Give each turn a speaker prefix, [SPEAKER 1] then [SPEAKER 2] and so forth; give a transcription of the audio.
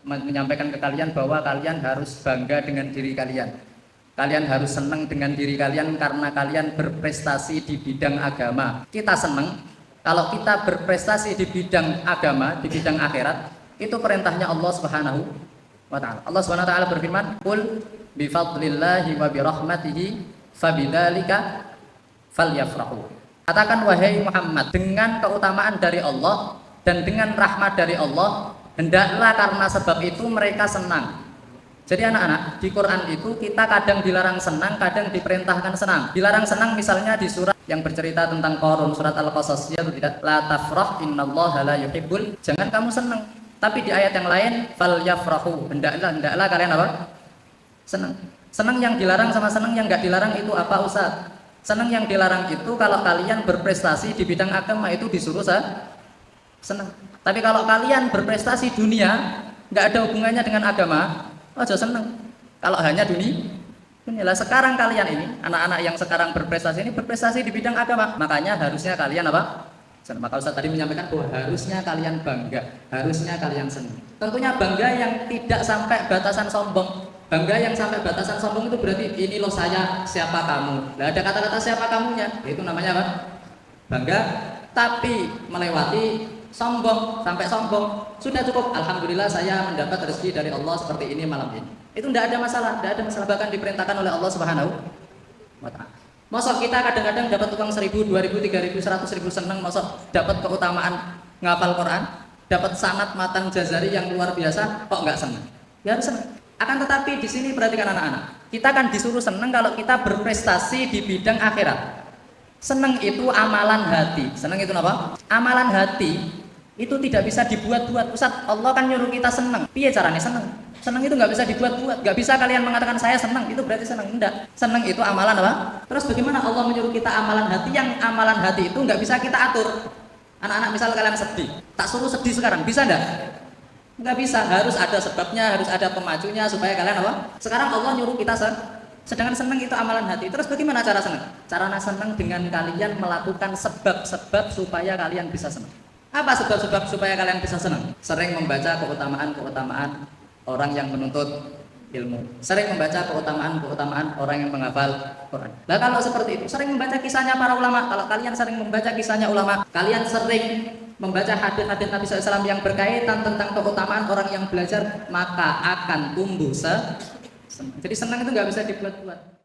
[SPEAKER 1] menyampaikan ke kalian bahwa kalian harus bangga dengan diri kalian. Kalian harus senang dengan diri kalian karena kalian berprestasi di bidang agama. Kita senang kalau kita berprestasi di bidang agama, di bidang akhirat. Itu perintahnya Allah Subhanahu wa ta'ala. Allah Subhanahu wa ta'ala berfirman, "Qul bi fadlillahi wa bi rahmatihi fabidzalika falyafrahu." Katakan wahai Muhammad, dengan keutamaan dari Allah dan dengan rahmat dari Allah, hendaklah karena sebab itu mereka senang. Jadi anak-anak, di Quran itu kita kadang dilarang senang, kadang diperintahkan senang. Dilarang senang misalnya di surat yang bercerita tentang Qarun, surat Al-Qasas, ya tidak, la tafrah innallaha la yuhibbul, jangan kamu senang. Tapi di ayat yang lain, fal yafrahu, hendaklah kalian apa? Senang. Senang yang dilarang sama senang yang enggak dilarang itu apa, Ustaz? Senang yang dilarang itu kalau kalian berprestasi di bidang agama itu disuruh senang. Tapi kalau kalian berprestasi dunia, enggak ada hubungannya dengan agama, aja seneng. Kalau hanya inilah sekarang kalian ini, anak-anak yang sekarang berprestasi ini berprestasi di bidang agama. Makanya harusnya kalian apa? Maka Ustaz tadi menyampaikan bahwa harusnya kalian bangga, harusnya kalian senang. Tentunya bangga yang tidak sampai batasan sombong. Bangga yang sampai batasan sombong itu berarti ini loh saya, siapa kamu. Nah, ada kata-kata siapa kamunya, itu namanya apa? Bangga. Tapi melewati sombong, sampai sombong, sudah cukup. Alhamdulillah saya mendapat rezeki dari Allah seperti ini malam ini. Itu tidak ada masalah, bahkan diperintahkan oleh Allah Subhanahu wa ta'ala. Masa kita kadang-kadang dapat uang 1.000, 2.000, 3.000, 100.000 senang, masa dapat keutamaan ngapal Quran, dapat sanad matan jazari yang luar biasa, kok nggak senang? Ya harus senang. Akan tetapi di sini perhatikan anak-anak, kita kan disuruh senang kalau kita berprestasi di bidang akhirat. Senang itu amalan hati. Senang itu apa? Amalan hati itu tidak bisa dibuat-buat. Ustaz, Allah kan nyuruh kita senang. Piye caranya senang? Senang itu nggak bisa dibuat-buat. Nggak bisa kalian mengatakan saya senang, itu berarti senang. Enggak. Senang itu amalan apa? Terus bagaimana Allah menyuruh kita amalan hati yang amalan hati itu nggak bisa kita atur? Anak-anak misal kalian sedih, tak suruh sedih sekarang, bisa nggak? Nggak bisa. Harus ada sebabnya, harus ada pemacunya supaya kalian apa? Sekarang Allah nyuruh kita sedangkan senang itu amalan hati. Terus bagaimana cara senang? Cara senang dengan kalian melakukan sebab-sebab supaya kalian bisa senang. Apa sebab-sebab supaya kalian bisa senang? Sering membaca keutamaan-keutamaan orang yang menuntut ilmu. Sering membaca keutamaan-keutamaan orang yang menghafal Quran. Nah kalau seperti itu, sering membaca kisahnya para ulama. Kalau kalian sering membaca kisahnya ulama, kalian sering membaca hadis-hadis Nabi SAW yang berkaitan tentang keutamaan orang yang belajar, maka akan tumbuh senang. Jadi senang itu nggak bisa dibuat-buat.